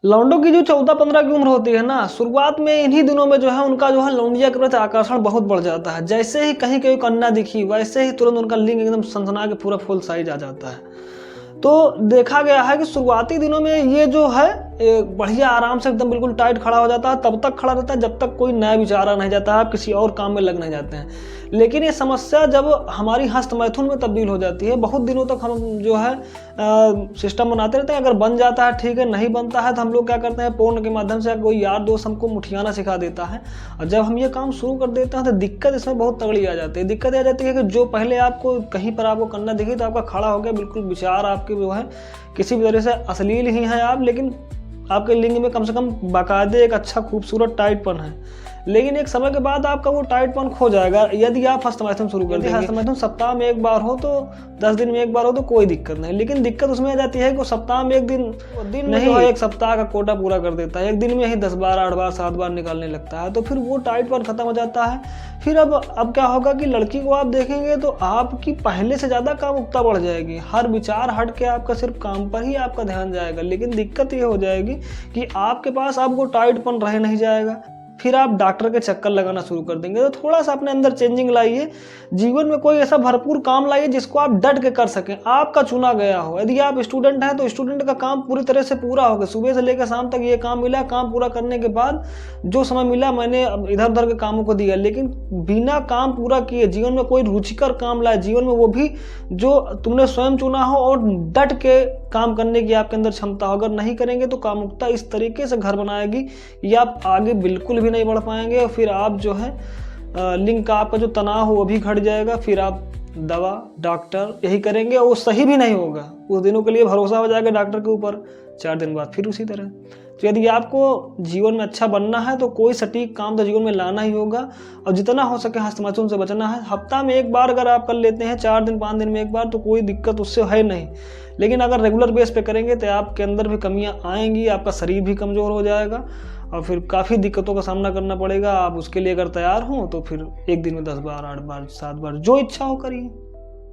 लौंडों की जो 14-15 की उम्र होती है ना, शुरुआत में इन्हीं दिनों में जो है उनका जो है लौंडिया के प्रति आकर्षण बहुत बढ़ जाता है। जैसे ही कहीं कोई कन्या दिखी, वैसे ही तुरंत उनका लिंग एकदम सनसना के पूरा फुल साइज आ जाता है। तो देखा गया है कि शुरुआती दिनों में ये जो है बढ़िया आराम से एकदम बिल्कुल टाइट खड़ा हो जाता है, तब तक खड़ा रहता है जब तक कोई नया विचार आ नहीं जाता है, आप किसी और काम में लग नहीं जाते हैं। लेकिन ये समस्या जब हमारी हस्तमैथुन में तब्दील हो जाती है, बहुत दिनों तक हम जो है सिस्टम बनाते रहते हैं। अगर बन जाता है ठीक है, नहीं बनता है तो हम लोग क्या करते हैं, पोर्न के माध्यम से कोई यार दोस्त हमको मुठियाना सिखा देता है, और जब हम ये काम शुरू कर देते हैं तो दिक्कत इसमें बहुत तगड़ी आ जाती है। दिक्कत आ जाती है कि जो पहले आपको कहीं पर आपको करना दिखी तो आपका खड़ा हो गया, बिल्कुल विचार आपके जो है किसी भी तरह से अश्लील ही हैं आप, लेकिन आपके लिंग में कम से कम बाकायदे एक अच्छा खूबसूरत टाइटपन है। लेकिन एक समय के बाद आपका वो टाइटपन खो जाएगा यदि आप हस्तमैथुन शुरू कर देंगे। हस्तमैथुन सप्ताह में एक बार हो तो 10 दिन में एक बार हो तो कोई दिक्कत नहीं, लेकिन दिक्कत उसमें आ जाती है कि वो सप्ताह में एक दिन नहीं है, एक सप्ताह का कोटा पूरा कर देता है, एक दिन में ही 10 बार 8 बार 7 बार निकालने लगता है, तो फिर वो टाइटपन खत्म हो जाता है। फिर अब क्या होगा कि लड़की को आप देखेंगे तो आपकी पहले से ज़्यादा कामुकता बढ़ जाएगी, हर विचार हट के आपका सिर्फ काम पर ही आपका ध्यान जाएगा। लेकिन दिक्कत ये हो जाएगी कि आपके पास अब वो टाइटपन रह नहीं जाएगा, फिर आप डॉक्टर के चक्कर लगाना शुरू कर देंगे। तो थोड़ा सा अपने अंदर चेंजिंग लाइए, जीवन में कोई ऐसा भरपूर काम लाइए जिसको आप डट के कर सकें, आपका चुना गया हो। यदि आप स्टूडेंट हैं तो स्टूडेंट का काम पूरी तरह से पूरा होगा, सुबह से लेकर शाम तक ये काम मिला, काम पूरा करने के बाद जो समय मिला मैंने इधर उधर के कामों को दिया, लेकिन बिना काम पूरा किए जीवन में कोई रुचिकर काम लाए, जीवन में वो भी जो तुमने स्वयं चुना हो और डट के काम करने की आपके अंदर क्षमता हो। अगर नहीं करेंगे तो कामुकता इस तरीके से घर बनाएगी कि आप आगे बिल्कुल भी नहीं बढ़ पाएंगे, और फिर आप जो है लिंग का आपका जो तनाव हो वो भी घट जाएगा। फिर आप दवा डॉक्टर यही करेंगे और वो सही भी नहीं होगा, उस दिनों के लिए भरोसा हो जाएगा डॉक्टर के ऊपर, 4 दिन बाद फिर उसी तरह। तो यदि आपको जीवन में अच्छा बनना है तो कोई सटीक काम तो जीवन में लाना ही होगा, और जितना हो सके हस्तमैथुन से बचना है। हफ्ता में एक बार अगर आप कर लेते हैं, 4 दिन 5 दिन में एक बार, तो कोई दिक्कत उससे है नहीं। लेकिन अगर रेगुलर बेस पे करेंगे तो आपके अंदर भी कमियां आएंगी, आपका शरीर भी कमज़ोर हो जाएगा और फिर काफ़ी दिक्कतों का सामना करना पड़ेगा। आप उसके लिए अगर तैयार हों तो फिर एक दिन में 10 बार 8 बार 7 बार जो इच्छा हो करिए।